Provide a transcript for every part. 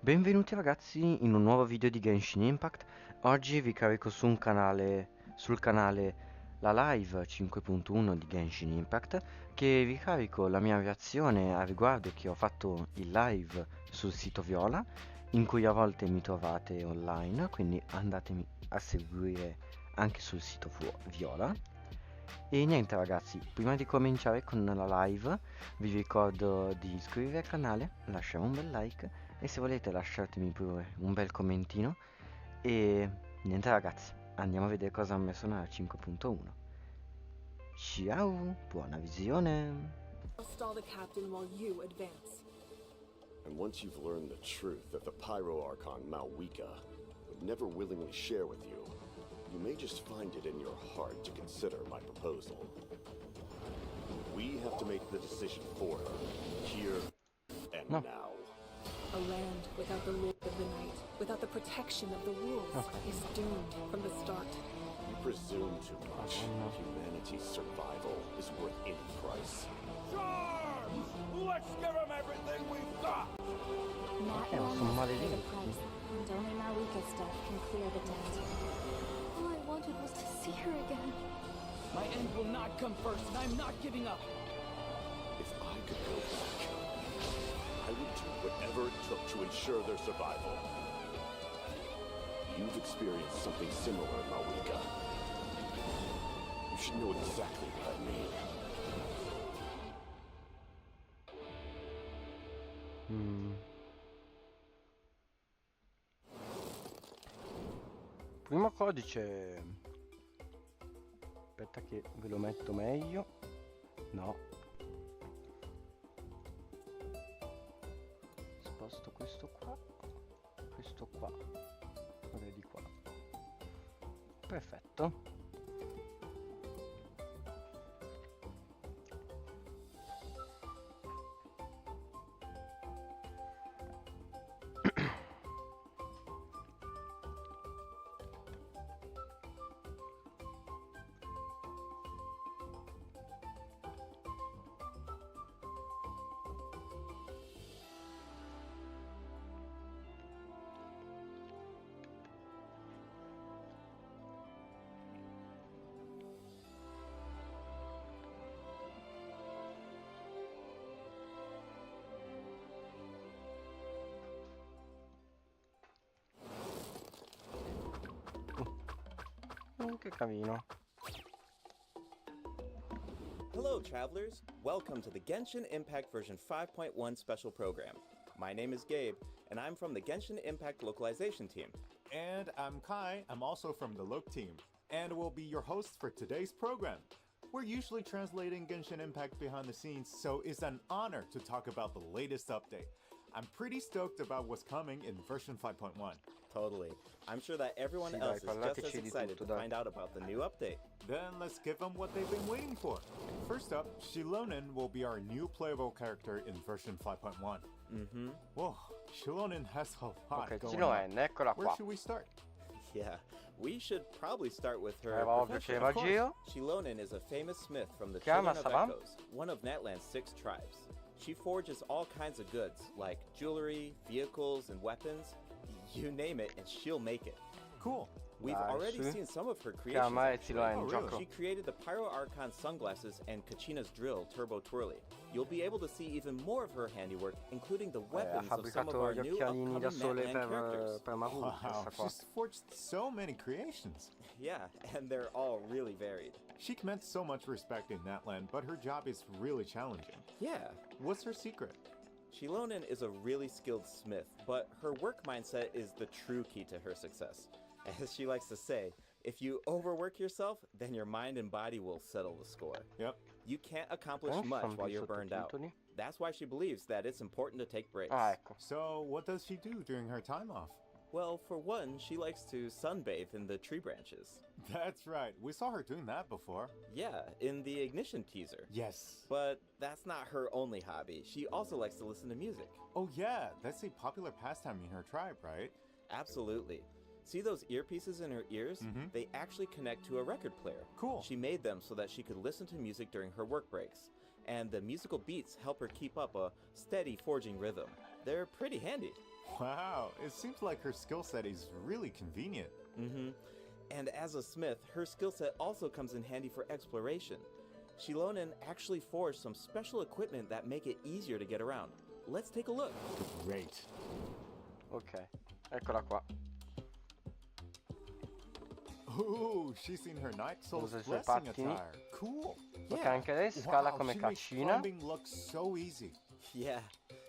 Benvenuti ragazzi in un nuovo video di Genshin Impact. Oggi vi carico sul canale la live 5.1 di Genshin Impact, che vi carico la mia reazione a riguardo che ho fatto il live sul sito Viola, in cui a volte mi trovate online, quindi andatemi a seguire anche sul sito Viola. E niente ragazzi, prima di cominciare con la live vi ricordo di iscrivervi al canale, lasciare un bel like e se volete lasciatemi pure un bel commentino. E niente ragazzi, andiamo a vedere cosa ha messo nella 5.1. Ciao, buona visione! Stall the captain while you advance. And once you've learned the truth that the Pyro Archon Malwika would never willingly share with you, you may just find it in your heart to consider my proposal. We have to make the decision for her, here and now. A land without the Lord of the Night, without the protection of the wolves, is doomed from the start. You presume too much. Humanity's survival is worth any price. Charge! Let's give them everything we've got! Not sono one must pay maledetto. the price, and only Malwika stuff can clear the debt. All I wanted was to see her again. My end will not come first, and I'm not giving up. If I could go back, I would do whatever it took to ensure their survival. You've experienced something similar, Malwika. You should know exactly what I mean. Primo codice. Aspetta che ve lo metto meglio. No. Sposto questo qua. Vorrei di qua. Perfetto. Che carino. Hello, travelers. Welcome to the Genshin Impact version 5.1 special program. My name is Gabe, and I'm from the Genshin Impact localization team. And I'm Kai, I'm also from the Loc team, and will be your host for today's program. We're usually translating Genshin Impact behind the scenes, so it's an honor to talk about the latest update. I'm pretty stoked about what's coming in version 5.1. Totally. I'm sure that everyone Sì, else dai, is just as parlateci di excited tutto, to dai. find out about the new update. Then let's give them what they've been waiting for. First up, Shilonen will be our new playable character in version 5.1. Whoa, Shilonen has a lot Ok, going Siloen, on. eccola Where qua. should we start? Yeah, we should probably start with her Era ovvio che profession. era Gio. Shilonen is a famous smith from the Chiama, Children of ça va? Echoes, one of Natlan's 6 tribes. She forges all kinds of goods, like jewelry, vehicles, and weapons. You name it, and she'll make it. Cool. We've Dai, already sì. seen some of her creations. Chiama e actually. Siloen, Oh, gioco. really? She created the Pyro Archon sunglasses and Kachina's drill Turbo Twirly. You'll be able to see even more of her handiwork, including the Ha weapons of some of fabbricato our gli new occhialini da upcoming sole Natlan characters. per Maru, Wow, questa qua. she's forged so many creations. Yeah, and they're all really varied. She commands so much respect in Natlan, but her job is really challenging. Yeah, What's her secret? Shilonen is a really skilled smith, but her work mindset is the true key to her success. As she likes to say, if you overwork yourself, then your mind and body will settle the score. Yep. You can't accomplish Non much sono while più you're burned out. sottotitoli. That's why she believes that it's important to take breaks. Ah, ecco. So, what does she do during her time off? Well, for one, she likes to sunbathe in the tree branches. That's right. We saw her doing that before. Yeah, in the Ignition teaser. Yes. But that's not her only hobby. She also likes to listen to music. Oh yeah, that's a popular pastime in her tribe, right? Absolutely. See those earpieces in her ears? They actually connect to a record player. Cool. She made them so that she could listen to music during her work breaks. And the musical beats help her keep up a steady forging rhythm. They're pretty handy. Wow, it seems like her skill set is really convenient. Mm-hmm. And as a smith, her skill set also comes in handy for exploration. Shilonen actually forged some special equipment that make it easier to get around. Let's take a look. Great. Ok, eccola qua. Ooh, she's in her Night Soul's Usa i suoi blessing pattini. attire. Cool. Ok, anche lei scala Wow, come she makes caccina. climbing look so easy. Yeah,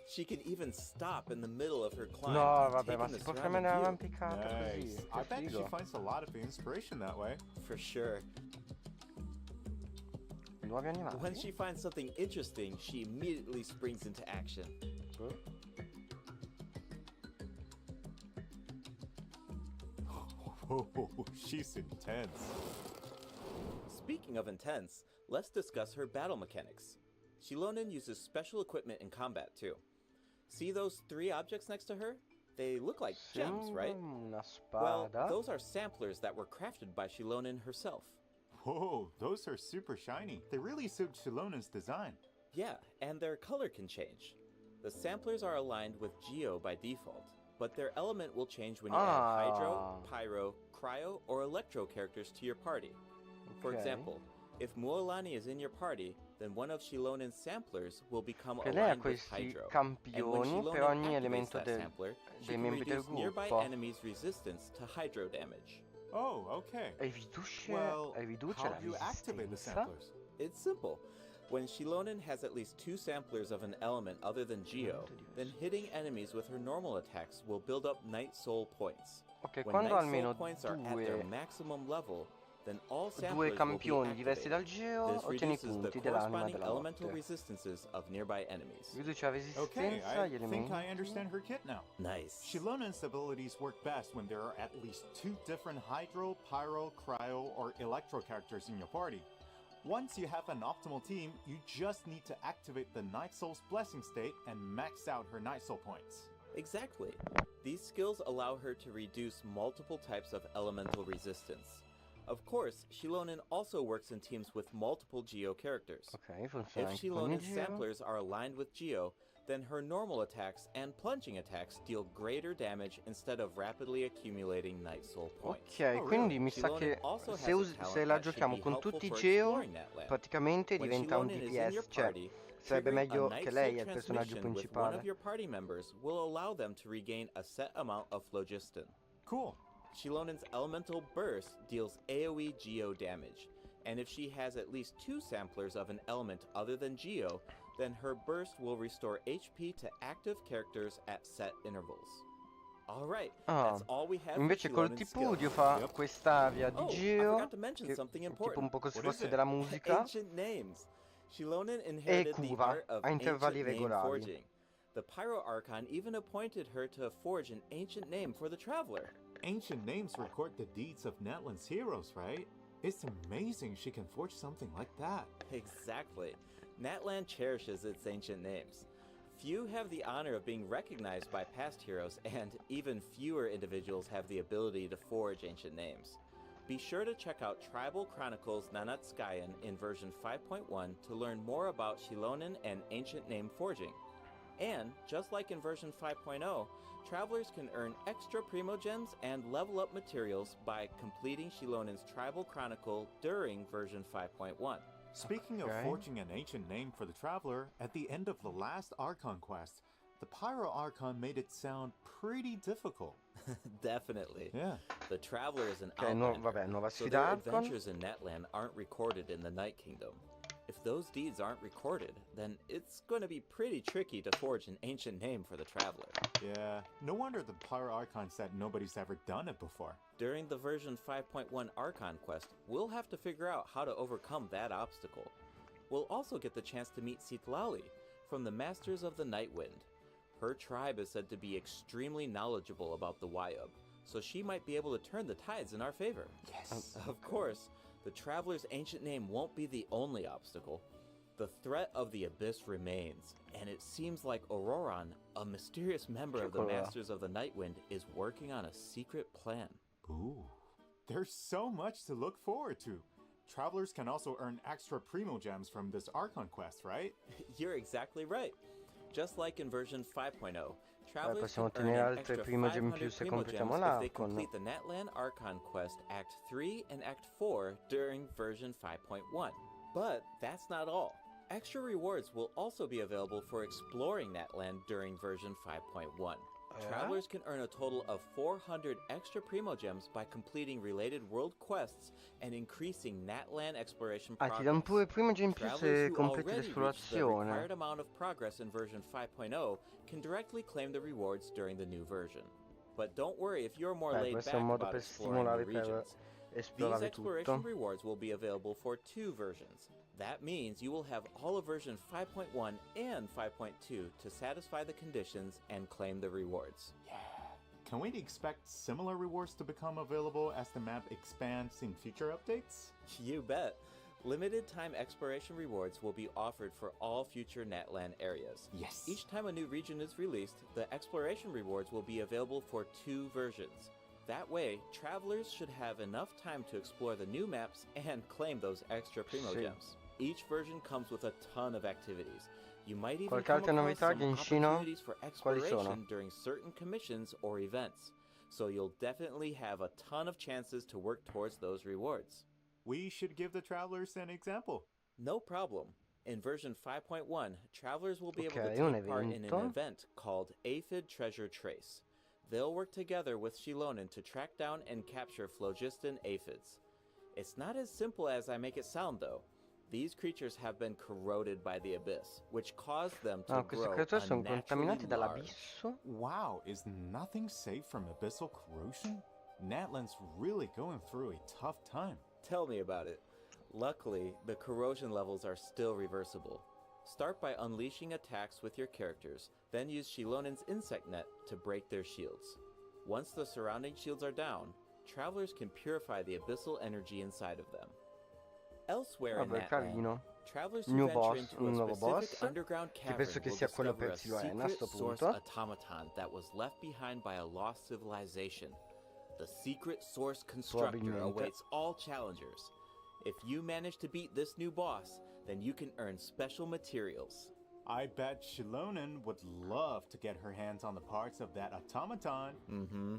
she can even stop in the middle of her climb. No, vabbè, taking ma the si può surrounding fermare view. arrampicata così. Nice. Che I bet she figo. finds a lot of inspiration that way. For sure. Nuovi animali. When she finds something interesting, she immediately springs into action. Oh, she's intense. Speaking of intense, let's discuss her battle mechanics. Shilonen uses special equipment in combat too. See those 3 objects next to her? They look like gems, Sembra right? una Well, spada. those are samplers that were crafted by Shilonen herself. Whoa, those are super shiny. They really suit Shilonen's design. Yeah, and their color can change. The samplers are aligned with Geo by default, but their element will change when you add Hydro, Pyro, Cryo, or Electro characters to your party. For Ok. example, if Muolani is in your party, then one of Shilonen's samplers will become Che lei ha aligned with questi Hydro. And when campioni per Shilonen ogni activates elemento that sampler, she dei can membri del reduce nearby gruppo. enemies' resistance to Hydro damage. Oh, okay. Riduce Well, riduce how la do you activate the resistenza. samplers? It's simple. When Shilonen has at least 2 samplers of an element other than Geo, then hitting enemies with her normal attacks will build up Night Soul points. Ok, When quando Night almeno Soul points are at their due maximum level, then all due samplers will be campioni diversi dal activated. Geo This ottieni i reduces the punti dell'anima corresponding della elemental notte. resistances of nearby enemies. Riduce la Okay, resistenza agli I think elementi. I understand her kit now. Nice. Shilonen's abilities work best when there are at least 2 different Hydro, Pyro, Cryo, or Electro characters in your party. Once you have an optimal team, you just need to activate the Night Soul's blessing state and max out her Night Soul points. Exactly. These skills allow her to reduce multiple types of elemental resistance. Of course, Shilonen also works in teams with multiple Geo characters. Ok, funziona If anche con il Shilonen's Geo. samplers are aligned with Geo, then her normal attacks and plunging attacks deal greater damage instead of rapidly accumulating Night Soul points. Ok, Oh, quindi really? mi sa Shilonen che also se, has a talent se la that should giochiamo be con helpful tutti i for Geo, exploring that land. praticamente When diventa un Shilonen is in your DPS, cioè party, sarebbe triggering a meglio che Night lei Soul è il personaggio transmission with one principale. of your party members will allow them to regain a set amount of phlogiston. Cool. Shilonen's elemental burst deals AoE Geo damage, and if she has at least 2 samplers of an element other than Geo, then her burst will restore HP to active characters at set intervals. Alright, Ah, that's all we have invece for col Shilonen's Tipudio skills. fa Yep. quest'aria di Oh, I Geo, forgot to mention che something tipo important. un po' come se What is fosse it? della musica, Ancient names. Shilonen e inherited the curva art of a intervalli ancient name regolari. forging. The Pyro Archon even appointed her to forge an ancient name for the Traveler. Ancient names record the deeds of Netland's heroes, right? It's amazing she can forge something like that. Exactly. Natland cherishes its ancient names. Few have the honor of being recognized by past heroes, and even fewer individuals have the ability to forge ancient names. Be sure to check out Tribal Chronicles Nanatskayan in version 5.1 to learn more about Shilonen and ancient name forging. And, just like in version 5.0, travelers can earn extra primogems and level up materials by completing Shilonen's Tribal Chronicle during version 5.1. Speaking of Okay. forging an ancient name for the Traveler, at the end of the last Archon quest, the Pyro Archon made it sound pretty difficult. Definitely. Yeah. The Traveler is an Ok, vabbè, outlander, nuova so sfida their Archon. adventures in Natland aren't recorded in the Night Kingdom. If those deeds aren't recorded, then it's going to be pretty tricky to forge an ancient name for the Traveler. Yeah. No wonder the Pyro Archon said nobody's ever done it before. During the version 5.1 Archon quest, we'll have to figure out how to overcome that obstacle. We'll also get the chance to meet Citlali from the Masters of the Night Wind. Her tribe is said to be extremely knowledgeable about the Wyub, so she might be able to turn the tides in our favor. Yes. Of course, the Traveler's ancient name won't be the only obstacle. The threat of the Abyss remains, and it seems like Auroran, a mysterious member of the Aurora. Masters of the Night Wind, is working on a secret plan. Ooh. There's so much to look forward to. Travelers can also earn extra primogems from this Archon quest, right? You're exactly right. Just like in version 5.0, Travelers possiamo can earn ottenere an altre extra primogem in 500 più se primo completiamo gems if they l'Archon. complete the Natlan Archon quest Act 3 and Act 4 during version 5.1. But that's not all. Extra rewards will also be available for exploring Natlan during version 5.1. Travelers can earn a total of 400 extra primo gems by completing related world quests and increasing Natlan exploration Ah, progress. ti danno pure primogem in più Travelers se who completi already reached the l'esplorazione. required amount of progress in version 5.0 can directly claim the rewards during the new version. But don't worry if you're more laid Questo è back un modo about per exploring new stimolare per regions. These esplorare exploration tutto. rewards will be available for 2 versions. That means you will have all of version 5.1 and 5.2 to satisfy the conditions and claim the rewards. Can we expect similar rewards to become available as the map expands in future updates? You bet. Limited time exploration rewards will be offered for all future Natlan areas. Yes. Each time a new region is released, the exploration rewards will be available for 2 versions. That way, travelers should have enough time to explore the new maps and claim those extra primo Sì. gems. Each version comes with a ton of activities. You might even Qualche come altra across novità, some Genshino? opportunities for Quali sono? exploration during certain commissions or events. So you'll definitely have a ton of chances to work towards those rewards. We should give the travelers an example. No problem. In version 5.1, travelers will be able Ok, to un take part in evento. an event called Aphid Treasure Trace. They'll work together with Shilonen to track down and capture phlogiston aphids. It's not as simple as I make it sound, though. These creatures have been corroded by the abyss, which caused them to No, questi grow creatori sono unnaturally contaminati large. dall'abisso. Wow, is nothing safe from abyssal corrosion? Natlan's really going through a tough time. Tell me about it. Luckily, the corrosion levels are still reversible. Start by unleashing attacks with your characters, then use Shilonen's insect net to break their shields. Once the surrounding shields are down, travelers can purify the abyssal energy inside of them. Elsewhere in Vabbè, Natlan, carino. travelers New who venture boss, into a un nuovo specific boss, underground che cavern penso che will sia quello discover per a Siluena a secret sto source punto. automaton that was left behind by a lost civilization. The secret source constructor Probabilmente. awaits all challengers. If you manage to beat this new boss, then you can earn special materials. I bet Shilonen would love to get her hands on the parts of that automaton. Mm-hmm.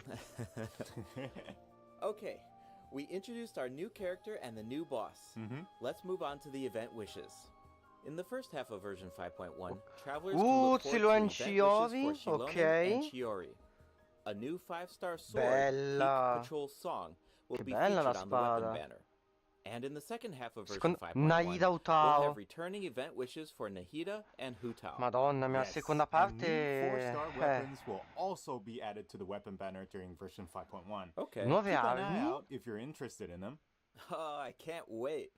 Okay, we introduced our new character and the new boss. Let's move on to the event wishes. In the first half of version 5.1, travelers can look forward to Zilo and event wishes for Chiori, Shilonen ok. and Chiori. A new 5-star sword, Bella. Peak Patrol Song, will Che be bella la featured on the weapon spada. banner. And in the second half of version Secondo 5.1, Naida we'll Utao. have returning event wishes for Nahida and Hutao. Madonna mia, Yes, seconda and parte. new 4-star weapons will also be added to the weapon banner during version 5.1. Okay. Nuove Keep an eye armi. out if you're interested in them. Oh, I can't wait.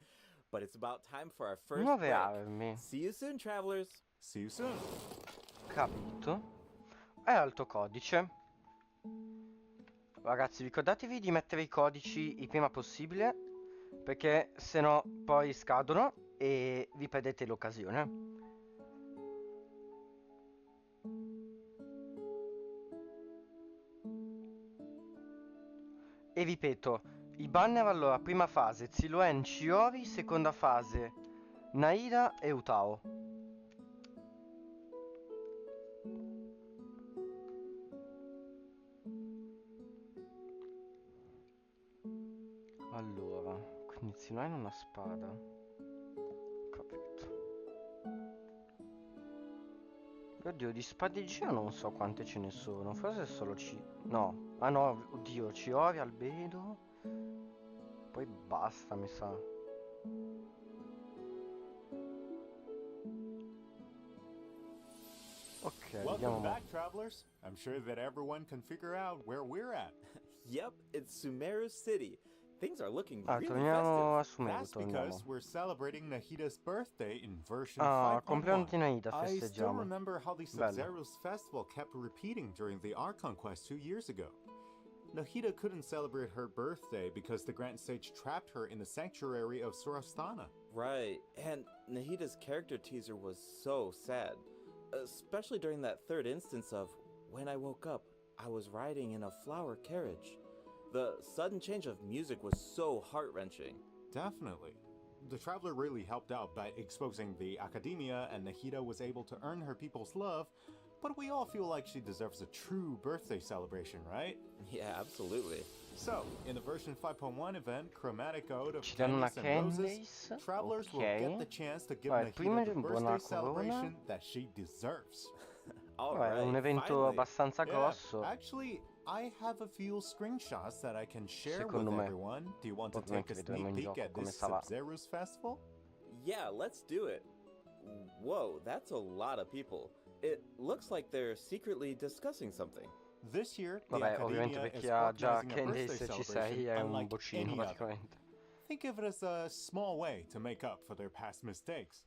But it's about time for our first Nuove break. armi. See you soon, travelers. See you soon. Capito. E alto codice. Ragazzi, ricordatevi di mettere i codici il prima possibile, perché se no poi scadono e vi perdete l'occasione. E ripeto, i banner allora, prima fase Ziloen Chiori, seconda fase Naida e Utao. Allora, quindi Ziloen ha una spada. Capito. Oddio, di spade di giro non so quante ce ne sono. Forse solo no. Ah no, oddio, Chiori, Albedo. Poi basta, mi sa. Ok, Welcome vediamo. back, travelers. I'm sure that everyone can figure out where we're at. Yep, it's Sumeru City. Things are looking Ah, really torniamo a festive. Sumeru, That's torniamo. because we're celebrating Nahida's birthday in version Ah, compleanno 5.1. di Naida, I still festeggiamo. remember how the Bello. Sub-Zero's festival kept repeating during the Archon quest 2 years ago. Nahida couldn't celebrate her birthday because the Grand Sage trapped her in the sanctuary of Surastana. Right, and Nahida's character teaser was so sad. Especially during that third instance of, when I woke up, I was riding in a flower carriage. The sudden change of music was so heart-wrenching. Definitely. The Traveler really helped out by exposing the Academia, and Nahida was able to earn her people's love, But we all feel like she deserves a true birthday celebration, right? Yeah, absolutely. So, in the version 5.1 event, Chromatic Ode of Ci danno una Candies and Roses, Candice. travelers will Ok. get the chance to give Vabbè, prima Nahida the buona birthday corona. celebration that she deserves. Vabbè, è un evento finally. abbastanza grosso. Actually, I have a few screenshots that I can share Secondo with me. everyone. Do you want to Ovviamente take a vedremo sneak in peek gioco at come this sarà. Sub-Zero's festival? Yeah, let's do it. Whoa, that's a lot of people. It looks like they're secretly discussing something. This year, the Vabbè, ovviamente Academia per is chi ha già organizing a birthday Candice ci sei, celebration è un unlike boccino any other. praticamente. Think of it as a small way to make up for their past mistakes.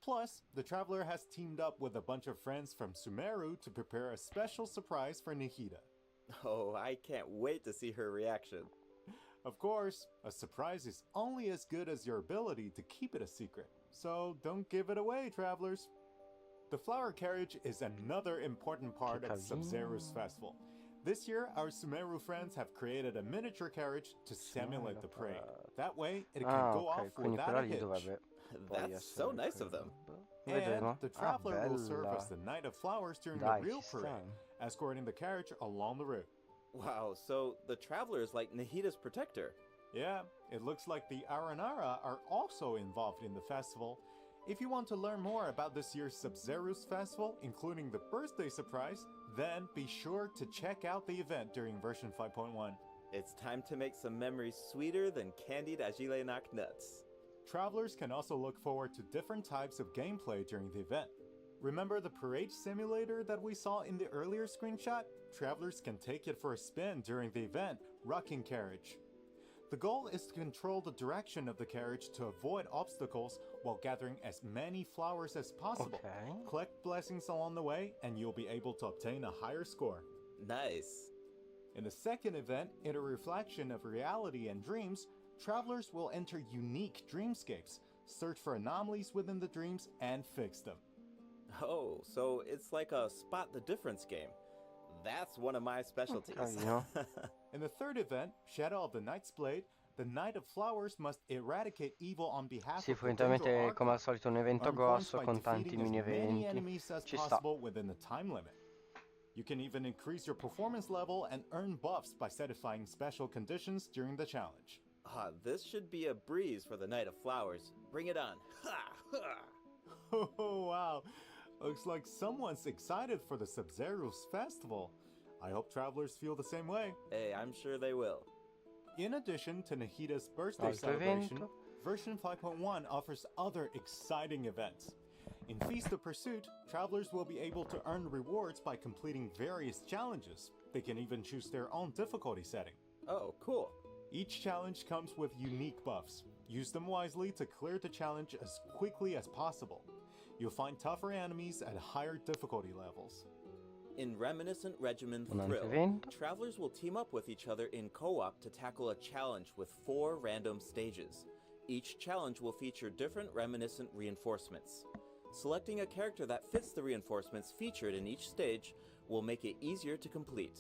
Plus, the traveler has teamed up with a bunch of friends from Sumeru to prepare a special surprise for Nihida. Oh, I can't wait to see her reaction. Of course, a surprise is only as good as your ability to keep it a secret, so don't give it away, travelers. The flower carriage is another important part of Sub-Zero's festival. This year, our Sumeru friends have created a miniature carriage to simulate the parade. That way, it can go off quindi without quella a lì hitch. dovrebbe poi That's so essere nice of them. And Vedremo. the traveler will serve bella. as the Knight of Flowers during Dai, the real ci sta. parade, escorting the carriage along the route. Wow, so the traveler is like Nahida's protector. Yeah, it looks like the Aranara are also involved in the festival. If you want to learn more about this year's Sub-Zero's festival, including the birthday surprise, then be sure to check out the event during version 5.1. It's time to make some memories sweeter than candied Agilenak nuts. Travelers can also look forward to different types of gameplay during the event. Remember the parade simulator that we saw in the earlier screenshot? Travelers can take it for a spin during the event, Rocking Carriage. The goal is to control the direction of the carriage to avoid obstacles while gathering as many flowers as possible. Okay. Collect blessings along the way and you'll be able to obtain a higher score. Nice. In the second event, in a reflection of reality and dreams, travelers will enter unique dreamscapes, search for anomalies within the dreams, and fix them. Oh, so it's like a spot the difference game. That's one of my specialties. Carino. In the third event, Shadow of the Night's Blade, the Knight of Flowers must eradicate evil on behalf Sì, of the fondamentalmente Dendro come al Archon. solito un evento Earn points grosso by con tanti defeating mini as many eventi. enemies as Ci sta. possible within the time limit. You can even increase your performance level and earn buffs by satisfying special conditions during the challenge. Ah, this should be a breeze for the Knight of Flowers. Bring it on. Ha! Ha! Oh, wow. Looks like someone's excited for the Sub-Zero's festival. I hope travelers feel the same way. Hey, I'm sure they will. In addition to Nahida's birthday Altro celebration, evento. version 5.1 offers other exciting events. In Feast of Pursuit, travelers will be able to earn rewards by completing various challenges. They can even choose their own difficulty setting. Oh, cool. Each challenge comes with unique buffs. Use them wisely to clear the challenge as quickly as possible. You'll find tougher enemies at higher difficulty levels. In Reminiscent Regimen Un altro Thrill, evento. travelers will team up with each other in co-op to tackle a challenge with 4 random stages. Each challenge will feature different reminiscent reinforcements. Selecting a character that fits the reinforcements featured in each stage will make it easier to complete.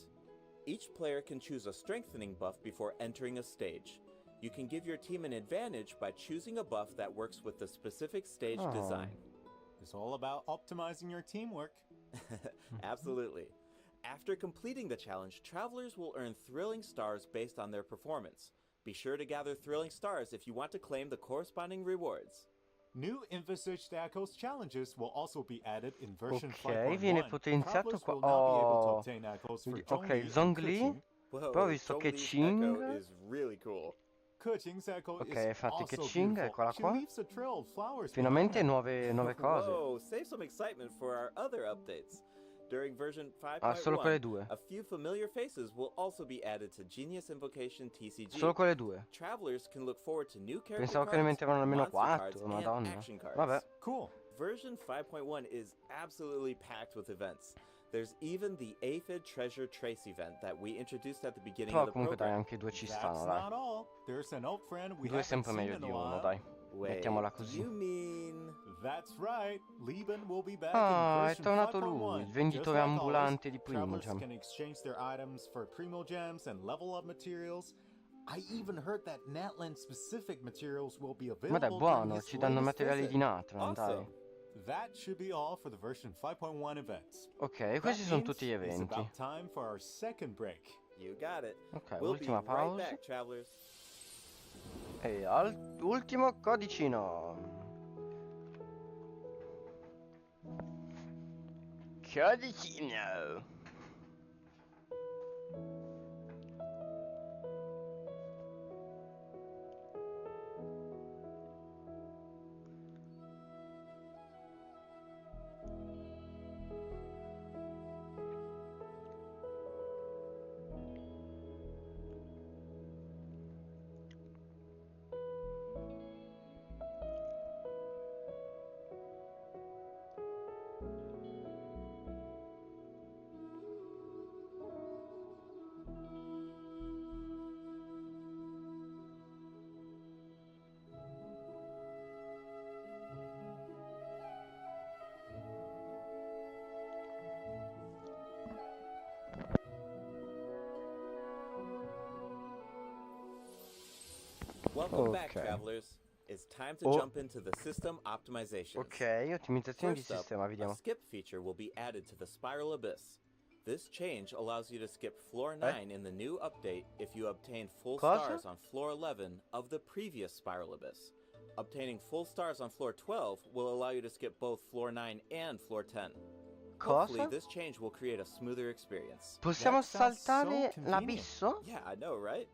Each player can choose a strengthening buff before entering a stage. You can give your team an advantage by choosing a buff that works with the specific stage Oh. design. It's all about optimizing your teamwork. Absolutely. After completing the challenge, travelers will earn thrilling stars based on their performance. Be sure to gather thrilling stars if you want to claim the corresponding rewards. New envisaged Echoes challenges will also be added in version Ok, 5.1. viene potenziato Travelers qua. will now be able to Oh. obtain Echoes for Ok, Zhongli and Zhongli. Keqing. Whoa, Però ho visto che Zhongli's Ching. Echo is really cool. Keqing's Echo Ok, is infatti also Keqing, beautiful. eccola She qua. leaves a trail of flowers Finalmente behind her. nuove cose. Whoa, save some excitement for our other updates. During version Ah, solo quelle 5.1, due. a few familiar faces will also be added to Genius Invocation TCG. Solo quelle due. Travelers can look forward to new character Pensavo che ne cards, mettevano almeno monster cards, 4, and madonna. action cards. Vabbè. Cool. Version 5.1 is absolutely packed with events. There's even the Aphid Treasure Trace event that we introduced at the beginning Però of the comunque dai, program. anche due ci That's stanno, not dai. all. There's an old friend we Due è haven't sempre seen meglio in di a uno, while. dai. Wait, Mettiamola così. you mean... That's right. Lieben will be back Ah, in è version tornato 5.1. lui, il venditore Just like ambulante always, di Primo travelers Gem. can exchange their items for Primo Gems and level up materials. I even heard that Natland specific materials will be Ma dai, available during buono, his ci danno latest materiali visit. di Natron, dai. Awesome. That should be all for the version 5.1 events. Ok, questi sono tutti gli It's eventi. about time for our second break. You got it. Ok, We'll be ultima right pausa. back, travelers. E ultimo codicino. Codicino. Welcome back, Ok. travelers. It's time to Oh. jump into the system optimizations. Ok, ottimizzazione di First up, sistema, a vediamo. skip feature will be added to the Spiral Abyss. This change allows you to skip floor 9 in the new update if you obtain full Cosa? stars on floor 11 of the previous Spiral Abyss. Obtaining full stars on floor 12 will allow you to skip both floor 9 and floor 10. Hopefully, Cosa? this change will create a smoother experience. Possiamo That sounds so saltare convenient. l'abisso? Yeah, I know, right?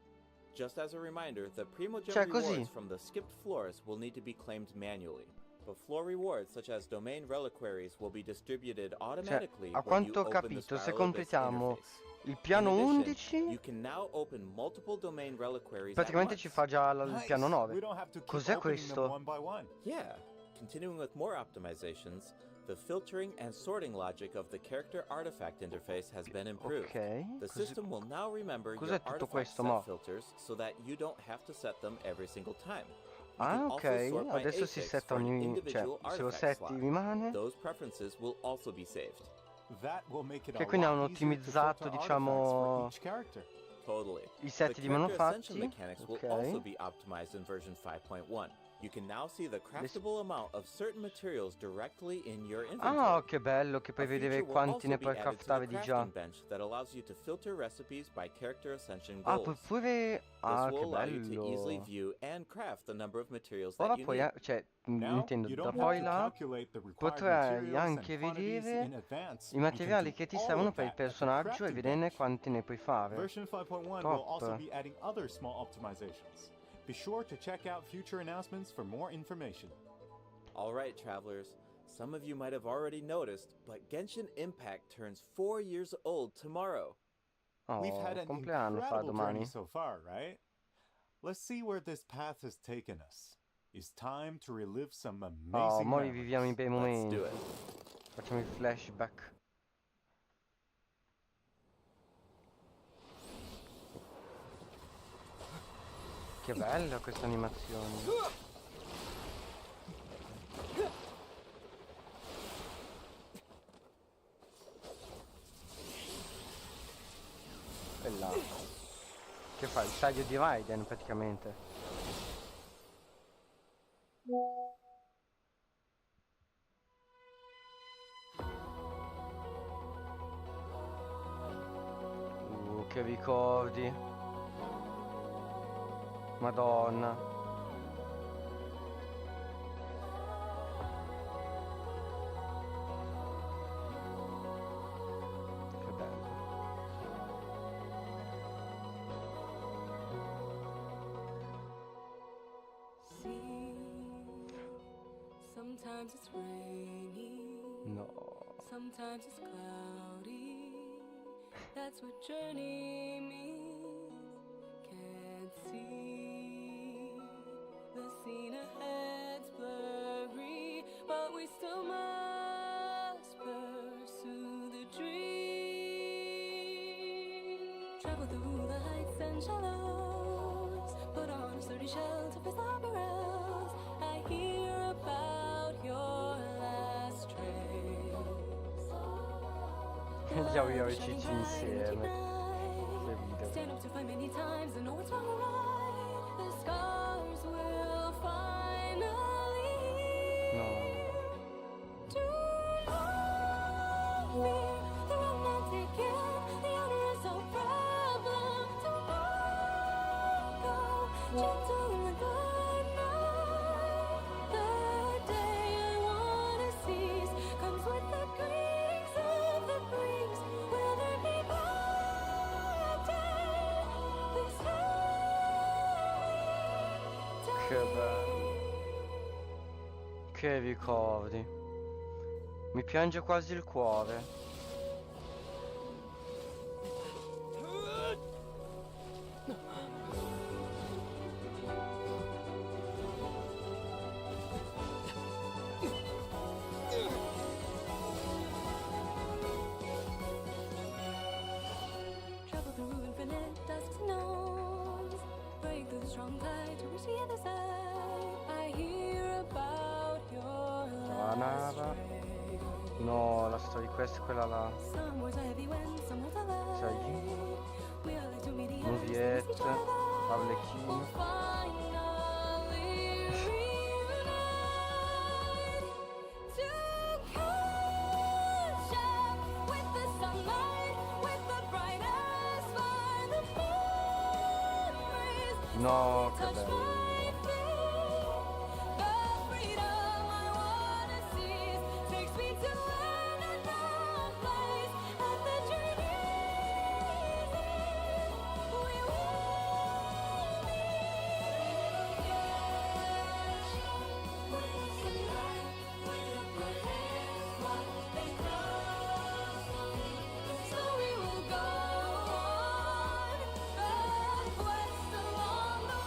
Just as a reminder, the Primogen Cioè, così. rewards from the skipped floors will need to be claimed manually. But floor rewards such as domain reliquaries will be distributed automatically a when you quanto ho open the capito, se Spiral Abyss completiamo interface. il piano In addition, 11, you can now open multiple domain reliquaries praticamente at ci once. fa già il Nice. piano We 9. don't have to keep Cos'è opening them questo? one by one. Yeah. Continuing with more optimizations, the filtering and sorting logic of the character artifact interface has been improved. Ok, The system will now remember cos'è your tutto artifact questo, set mo? filters so that you don't have to set them every single time. You Ah, can ok, also sort by adesso si affix setta for an ogni... cioè, individual se lo artifact setti slot. rimane. Those preferences will also be saved. That will make it Che a quindi hanno lot easier to ottimizzato, filter diciamo, artifacts for each character. Totally. i set The di meno character ascension fatti. mechanics will Ok. also be optimized in version 5.1. You can now see the craftable amount of certain materials directly in your inventory. Ah, che bello, che puoi A feature vedere will quanti also ne be puoi added to the craftare di già. crafting bench that allows you to filter recipes by character ascension Ah, goals. puoi pure... Ah, This che will allow you to easily bello. view and craft the number of materials Ora that you puoi... need. cioè, Now, intendo, you da don't poi have to là calculate the required potrai materials and anche quantities vedere in advance. i materiali che ti servono per il at the personaggio e crafting vederne bench. quanti ne puoi fare. Version 5.1 Top. will also be adding other small optimizations. Be sure to check out future announcements for more information. Alright, travelers. Some of you might have already noticed, but Genshin Impact turns 4 years old tomorrow. Oh, We've had an compleanno fa incredible journey domani. so far, right? Let's see where this path has taken us. It's time to relive some Oh, amazing mo memories. viviamo i bei Let's momenti. do it. Facciamo il flashback. Che bella questa animazione. E là. Che fa? Il taglio di Raiden praticamente. Che ricordi. Madonna. Che bello. See, sometimes it's rainy, No. sometimes it's cloudy. That's what journey means. Can't see the scene ahead's blurry, but we still must pursue the dream. Travel through the heights and shallows, put on a sturdy shell to face the perils. I hear about your last trace. Andiamo io e Cicci insieme. Che Stand video. up to fight many times and know it's wrong or right. The scars will finally No. gentle and good night. The day I wanna seize comes with the greetings of the breeze. Will there be bright day? Please tell Che me. bello. Che ricordi. Mi piange quasi il cuore. Travel through infinite dusks and nones, break through the strong tide to reach the other side. I hear about your La last nava. trade. No, la story quest è quella là. Some words are heavy when some words are light. Sai, We are like two meteors that miss Moviette, each other. We'll Arlecchino. finally reunite to catch up with the sunlight, with the brightest fire, the moon rays. No, che Touch bello. my feet, the freedom I wanna seize takes me to an unknown place. At the journey's end, we will so we will go on a quest along the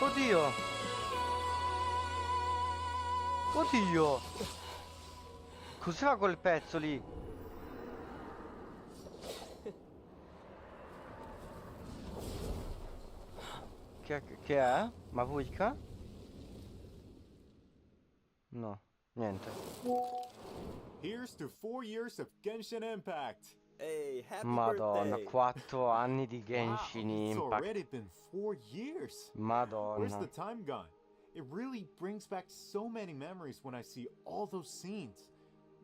Oddio. Oddio. Cos'era quel pezzo lì? Che è? Mavuika? No, niente. Here's to 4 years of Genshin Impact. Hey, happy Madonna, birthday! 4 anni di Wow, Genshin it's Impact. already been 4 years. Where's Madonna. the time gone? It really brings back so many memories when I see all those scenes.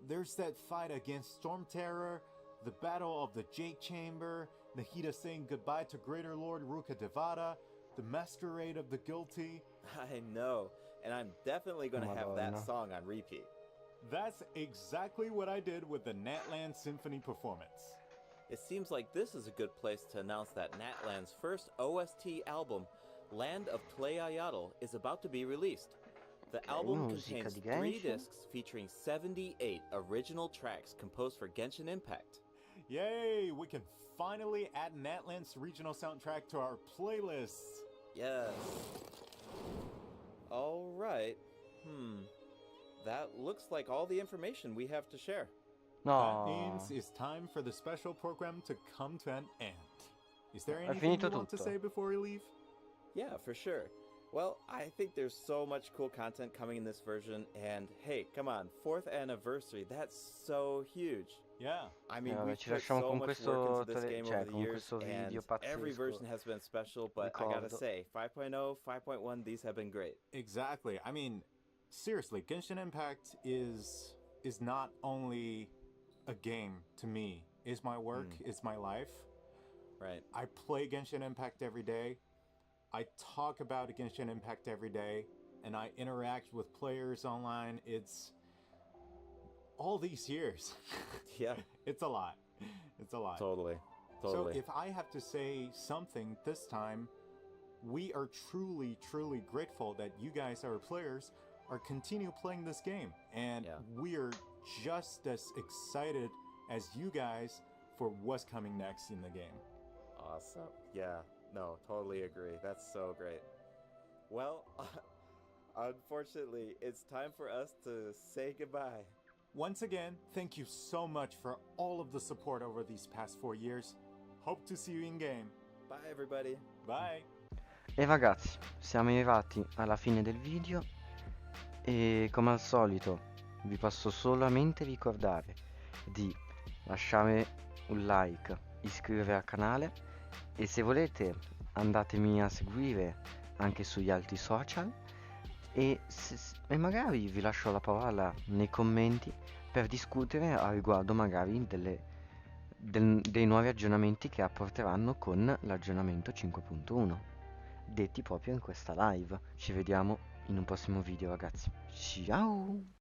There's that fight against Storm Terror, the battle of the Jade Chamber, Nahida saying goodbye to Greater Lord Ruka Devada, the masquerade of the guilty. I know, and I'm definitely gonna have Madonna. that song on repeat. That's exactly what I did with the Natland Symphony performance. It seems like this is a good place to announce that Natland's first OST album, Land of Playayatl, is about to be released. The album musica contains di 3 Genshin. discs featuring 78 original tracks composed for Genshin Impact. Yay! We can finally add Natland's regional soundtrack to our playlists. Yes. All right. That looks like all the information we have to share. That No. means it's time for the special program to come to an end. Is there Hai anything you finito want to tutto? say before we leave? Yeah, for sure. Well, I think there's so much cool content coming in this version, and hey, come on, 4th anniversary, that's so huge. Yeah. I mean, Vabbè, we've ci put lasciamo so con much questo work into this tele- game cioè, over the con years, questo video and every pazzesco. version has been special, but I gotta Ricordo. say, 5.0, 5.1, these have been great. Exactly. I mean, seriously, Genshin Impact is not only a game to me. It's my work, it's my life. Right. I play Genshin Impact every day. I talk about Genshin Impact every day, and I interact with players online. It's all these years. Yeah, It's a lot. It's a lot. totally. So Totally. if I have to say something this time, we are truly, truly grateful that you guys, our players, are continue playing this game. And Yeah. we are just as excited as you guys for what's coming next in the game. Awesome. Yeah, no, totally agree. That's so great. Well, unfortunately, it's time for us to say goodbye. Once again, thank you so much for all of the support over these past 4 years. Hope to see you in game. Bye, everybody. Bye. E ragazzi, siamo arrivati alla fine del video e come al solito vi posso solamente ricordare di lasciare un like, iscrivervi al canale e se volete andatemi a seguire anche sugli altri social e magari vi lascio la parola nei commenti per discutere a riguardo magari dei nuovi aggiornamenti che apporteranno con l'aggiornamento 5.1, detti proprio in questa live. Ci vediamo in un prossimo video, ragazzi. Ciao!